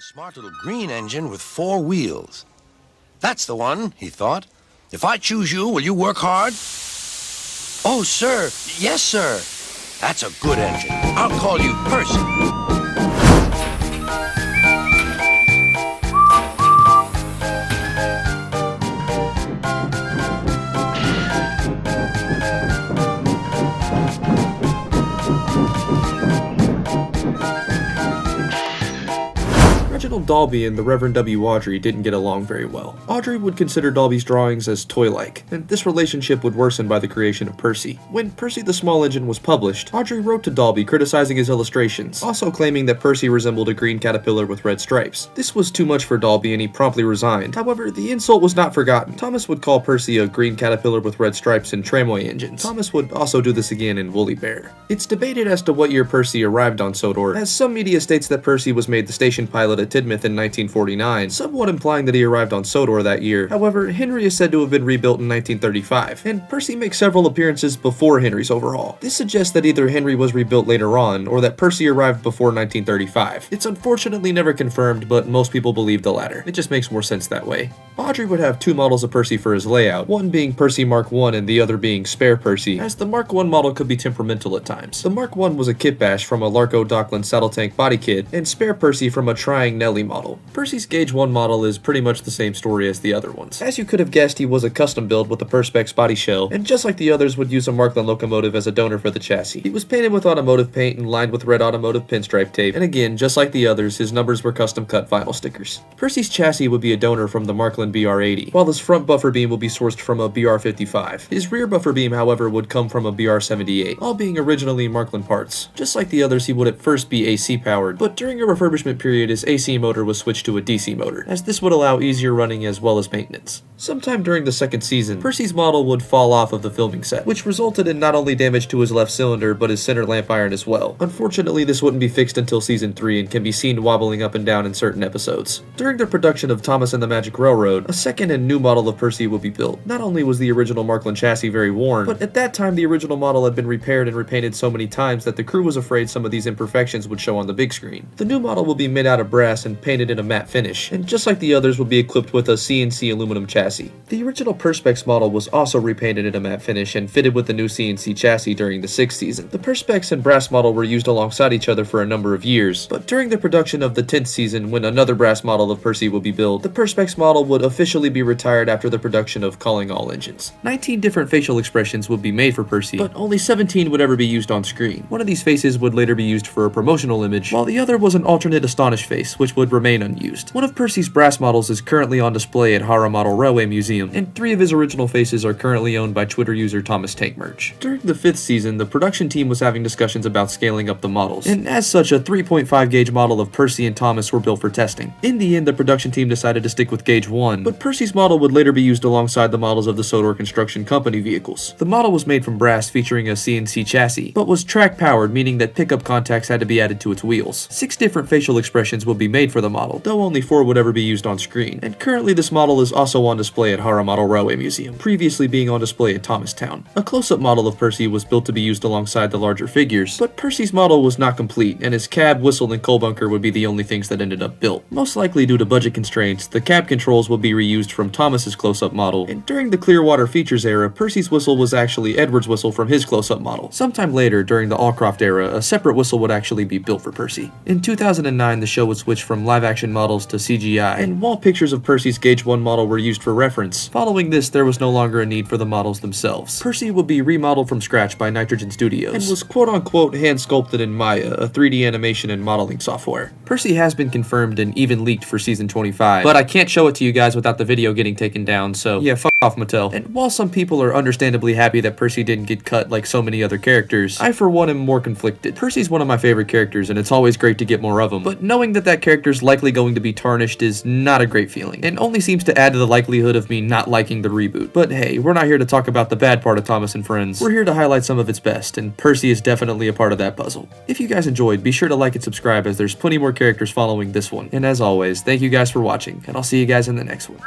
smart little green engine with 4 wheels. That's the one, he thought. If I choose you, will you work hard? Oh, sir. Yes, sir. That's a good engine. I'll call you Percy. Reginald Dalby and the Reverend W. Awdry didn't get along very well. Awdry would consider Dalby's drawings as toy-like, and this relationship would worsen by the creation of Percy. When Percy the Small Engine was published, Awdry wrote to Dalby criticizing his illustrations, also claiming that Percy resembled a green caterpillar with red stripes. This was too much for Dalby and he promptly resigned. However, the insult was not forgotten. Thomas would call Percy a green caterpillar with red stripes in tramway engines. Thomas would also do this again in Woolly Bear. It's debated as to what year Percy arrived on Sodor, as some media states that Percy was made the station pilot at Tidmouth in 1949, somewhat implying that he arrived on Sodor that year. However, Henry is said to have been rebuilt in 1935, and Percy makes several appearances before Henry's overhaul. This suggests that either Henry was rebuilt later on, or that Percy arrived before 1935. It's unfortunately never confirmed, but most people believe the latter. It just makes more sense that way. Awdry would have 2 models of Percy for his layout, one being Percy Mark I and the other being Spare Percy, as the Mark I model could be temperamental at times. The Mark I was a kit bash from a Larco Dockland saddle tank body kit, and Spare Percy from a Trying Nelly model. Percy's Gauge 1 model is pretty much the same story as the other ones. As you could have guessed, he was a custom build with a Perspex body shell, and just like the others would use a Markland locomotive as a donor for the chassis. He was painted with automotive paint and lined with red automotive pinstripe tape, and again, just like the others, his numbers were custom cut vinyl stickers. Percy's chassis would be a donor from the Markland BR80, while his front buffer beam would be sourced from a BR55. His rear buffer beam, however, would come from a BR78, all being originally Markland parts. Just like the others, he would at first be AC powered, but during a refurbishment period, his AC motor was switched to a DC motor, as this would allow easier running as well as maintenance. Sometime during the second season, Percy's model would fall off of the filming set, which resulted in not only damage to his left cylinder, but his center lamp iron as well. Unfortunately, this wouldn't be fixed until season 3 and can be seen wobbling up and down in certain episodes. During the production of Thomas and the Magic Railroad, a second and new model of Percy would be built. Not only was the original Markland chassis very worn, but at that time the original model had been repaired and repainted so many times that the crew was afraid some of these imperfections would show on the big screen. The new model will be made out of brass and painted in a matte finish, and just like the others will be equipped with a CNC aluminum chassis. The original Perspex model was also repainted in a matte finish and fitted with the new CNC chassis during the 6th season. The Perspex and brass model were used alongside each other for a number of years, but during the production of the 10th season, when another brass model of Percy will be built, the Perspex model would officially be retired after the production of Calling All Engines. 19 different facial expressions would be made for Percy, but only 17 would ever be used on screen. One of these faces would later be used for a promotional image, while the other was an alternate astonished face, which would remain unused. One of Percy's brass models is currently on display at Hara Model Railway Museum, and 3 of his original faces are currently owned by Twitter user Thomas Tankmerch. During the 5th season, the production team was having discussions about scaling up the models, and as such, a 3.5 gauge model of Percy and Thomas were built for testing. In the end, the production team decided to stick with Gauge 1, but Percy's model would later be used alongside the models of the Sodor Construction Company vehicles. The model was made from brass featuring a CNC chassis, but was track powered, meaning that pickup contacts had to be added to its wheels. 6 different facial expressions will be made for the model, though only 4 would ever be used on screen, and currently this model is also on display at Hara Model Railway Museum, previously being on display at Thomastown. A close-up model of Percy was built to be used alongside the larger figures, but Percy's model was not complete, and his cab, whistle, and coal bunker would be the only things that ended up built. Most likely due to budget constraints, the cab controls will be reused from Thomas's close-up model, and during the Clearwater Features era, Percy's whistle was actually Edward's whistle from his close-up model. Sometime later, during the Allcroft era, a separate whistle would actually be built for Percy. In 2009, the show would switch from live-action models to CGI, and wall pictures of Percy's Gauge 1 model were used for reference. Following this, there was no longer a need for the models themselves. Percy would be remodeled from scratch by Nitrogen Studios, and was quote-unquote hand-sculpted in Maya, a 3D animation and modeling software. Percy has been confirmed and even leaked for season 25, but I can't show it to you guys without the video getting taken down, so yeah, fuck off Mattel. And while some people are understandably happy that Percy didn't get cut like so many other characters, I for one am more conflicted. Percy's one of my favorite characters, and it's always great to get more of him, but knowing that that character's likely going to be tarnished is not a great feeling, and only seems to add to the likelihood of me not liking the reboot. But hey, we're not here to talk about the bad part of Thomas and Friends. We're here to highlight some of its best, and Percy is definitely a part of that puzzle. If you guys enjoyed, be sure to like and subscribe, as there's plenty more characters following this one. And as always, thank you guys for watching, and I'll see you guys in the next one.